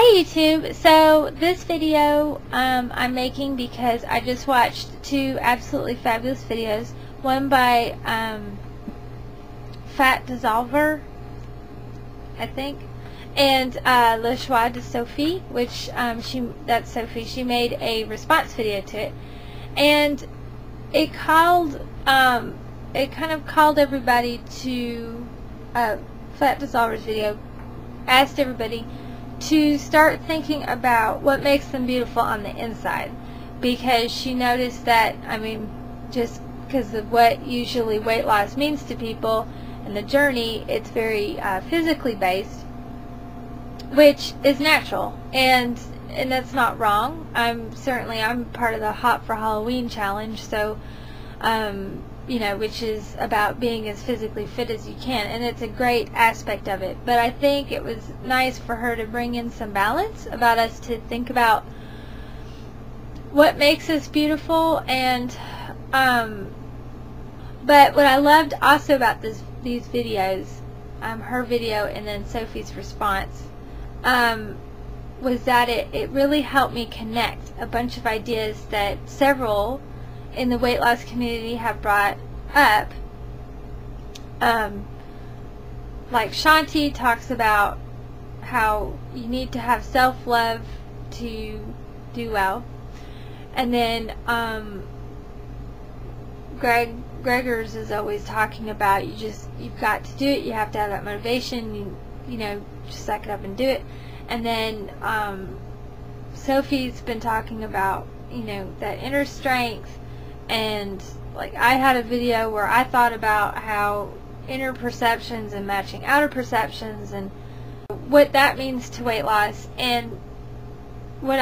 Hey YouTube! So this video I'm making because I just watched two absolutely fabulous videos. One by Fat Dissolver, I think, and Le Choix de Sophie, which that's Sophie. She made a response video to it, and it kind of called everybody to Fat Dissolver's video, asked everybody to start thinking about what makes them beautiful on the inside, because she noticed that, I mean, just because of what usually weight loss means to people and the journey, it's very physically based, which is natural, and that's not wrong. I'm part of the Hot for Halloween challenge, so you know, which is about being as physically fit as you can, and it's a great aspect of it. But I think it was nice for her to bring in some balance, about us to think about what makes us beautiful. And but what I loved also about these videos, her video and then Sophie's response, was that it really helped me connect a bunch of ideas that several in the weight loss community have brought up. Like Shanti talks about how you need to have self-love to do well, and then Gregor's is always talking about you've got to do it, you have to have that motivation, you know, just suck it up and do it. And then Sophie's been talking about, you know, that inner strength. And like, I had a video where I thought about how inner perceptions and matching outer perceptions and what that means to weight loss, and what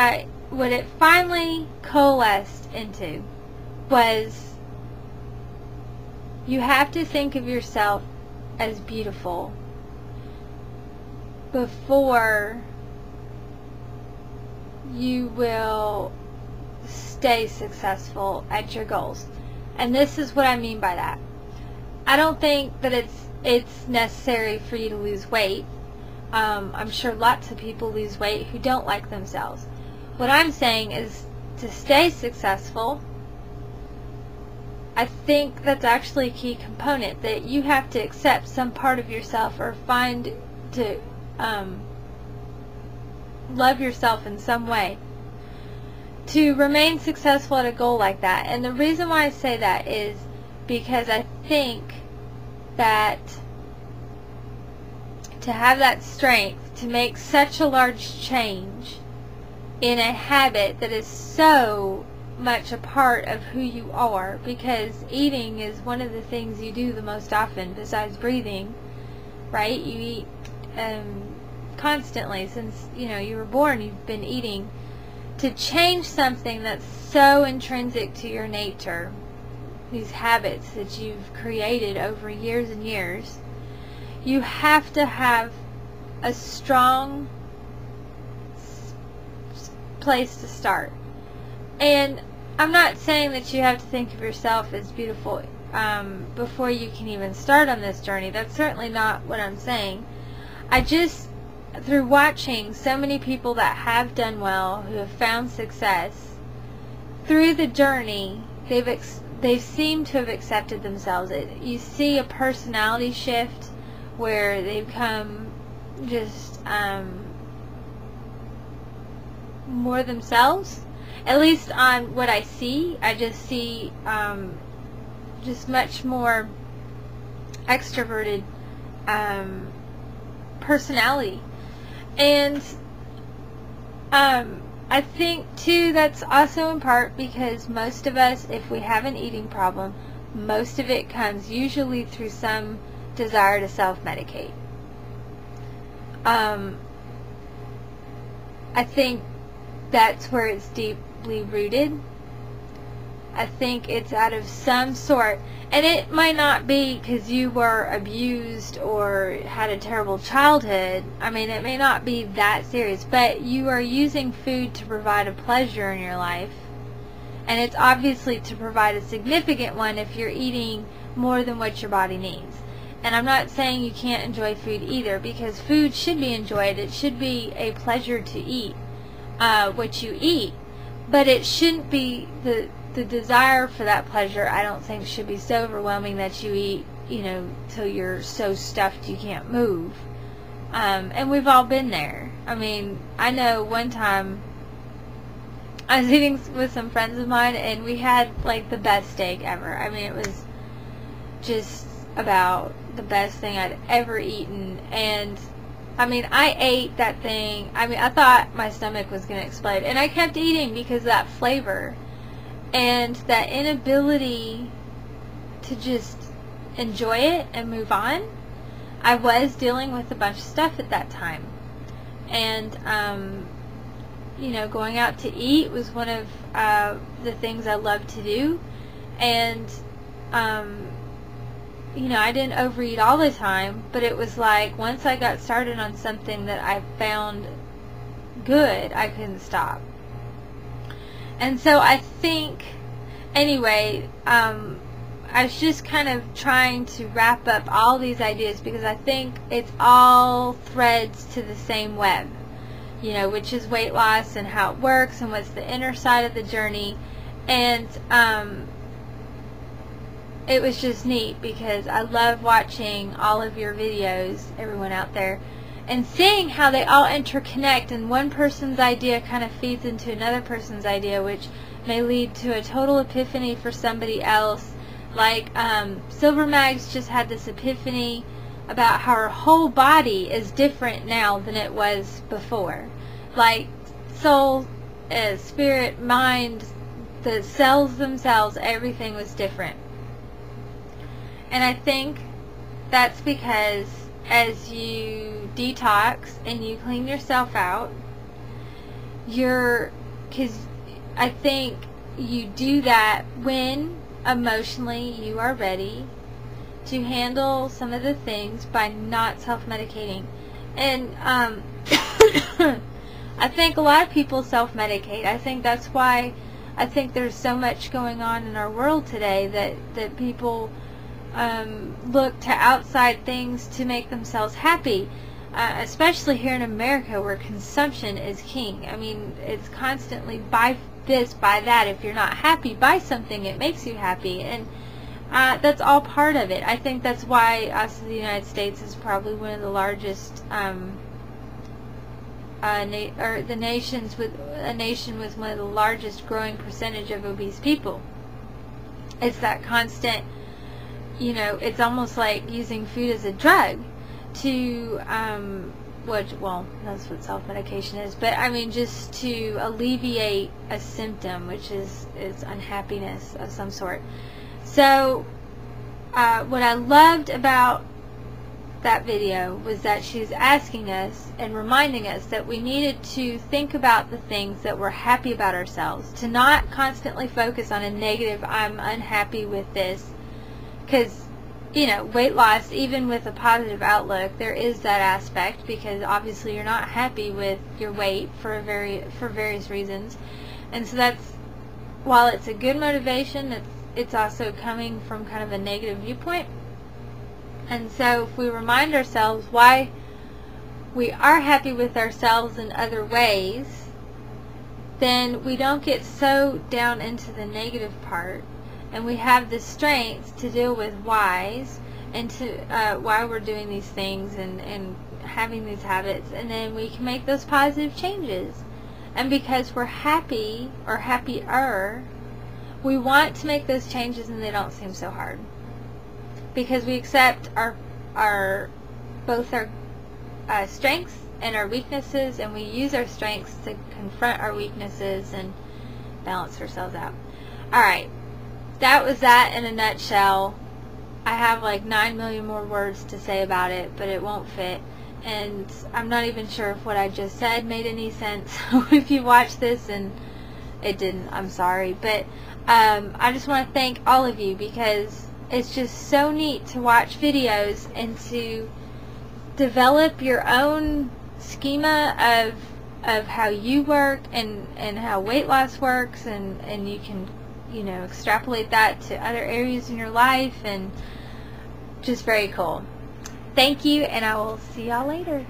it finally coalesced into was, you have to think of yourself as beautiful before you will stay successful at your goals. And this is what I mean by that. I don't think that it's necessary for you to lose weight. I'm sure lots of people lose weight who don't like themselves. What I'm saying is, to stay successful, I think that's actually a key component, that you have to accept some part of yourself, or find to love yourself in some way to remain successful at a goal like that. And the reason why I say that is because I think that to have that strength to make such a large change in a habit that is so much a part of who you are, because eating is one of the things you do the most often besides breathing, right? You eat constantly since, you know, you were born. You've been eating. To change something that's so intrinsic to your nature, these habits that you've created over years and years, you have to have a strong place to start. And I'm not saying that you have to think of yourself as beautiful before you can even start on this journey. That's certainly not what I'm saying. I just, through watching so many people that have done well, who have found success through the journey, they've seemed to have accepted themselves. You see a personality shift where they become just more themselves. At least on what I see, I just see just much more extroverted personality. And I think too that's also in part because most of us, if we have an eating problem, most of it comes usually through some desire to self-medicate. I think that's where it's deeply rooted. I think it's out of some sort, and it might not be because you were abused or had a terrible childhood. I mean, it may not be that serious, but you are using food to provide a pleasure in your life, and it's obviously to provide a significant one if you're eating more than what your body needs. And I'm not saying you can't enjoy food either, because food should be enjoyed. It should be a pleasure to eat what you eat, but it shouldn't be the desire for that pleasure. I don't think should be so overwhelming that you eat, you know, till you're so stuffed you can't move. And we've all been there. I mean, I know one time I was eating with some friends of mine, and we had like the best steak ever. I mean, it was just about the best thing I'd ever eaten. And I mean, I ate that thing. I mean, I thought my stomach was going to explode, and I kept eating because of that flavor and that inability to just enjoy it and move on. I was dealing with a bunch of stuff at that time, and you know, going out to eat was one of the things I loved to do. And you know, I didn't overeat all the time, but it was like once I got started on something that I found good, I couldn't stop. And so I think, anyway, I was just kind of trying to wrap up all these ideas, because I think it's all threads to the same web, you know, which is weight loss and how it works and what's the inner side of the journey. And it was just neat, because I love watching all of your videos, everyone out there, and seeing how they all interconnect, and one person's idea kind of feeds into another person's idea, which may lead to a total epiphany for somebody else. Like Silver Mags just had this epiphany about how her whole body is different now than it was before. Like soul, spirit, mind, the cells themselves, everything was different. And I think that's because as you detox and you clean yourself out, because I think you do that when emotionally you are ready to handle some of the things by not self-medicating. And I think a lot of people self-medicate. I think that's why I think there's so much going on in our world today that people look to outside things to make themselves happy, especially here in America, where consumption is king. I mean, it's constantly buy this, buy that. If you're not happy, buy something, it makes you happy. And that's all part of it. I think that's why us in the United States is probably one of the largest a nation with one of the largest growing percentage of obese people. It's that constant, you know, it's almost like using food as a drug to, well, that's what self-medication is, but I mean just to alleviate a symptom, which is unhappiness of some sort. So, what I loved about that video was that she was asking us and reminding us that we needed to think about the things that we're happy about ourselves, to not constantly focus on a negative, I'm unhappy with this. Because, you know, weight loss, even with a positive outlook, there is that aspect, because obviously you're not happy with your weight for various reasons. And so that's, while it's a good motivation, it's also coming from kind of a negative viewpoint. And so if we remind ourselves why we are happy with ourselves in other ways, then we don't get so down into the negative part. And we have the strength to deal with whys, and to why we're doing these things and having these habits, and then we can make those positive changes. And because we're happy or happier, we want to make those changes, and they don't seem so hard, because we accept both our strengths and our weaknesses, and we use our strengths to confront our weaknesses and balance ourselves out. Alright. That was that in a nutshell. I have like 9 million more words to say about it, but it won't fit. And I'm not even sure if what I just said made any sense. If you watched this and it didn't, I'm sorry. But I just want to thank all of you, because it's just so neat to watch videos and to develop your own schema of how you work and how weight loss works, and you can, you know, extrapolate that to other areas in your life. And just very cool. Thank you, and I will see y'all later.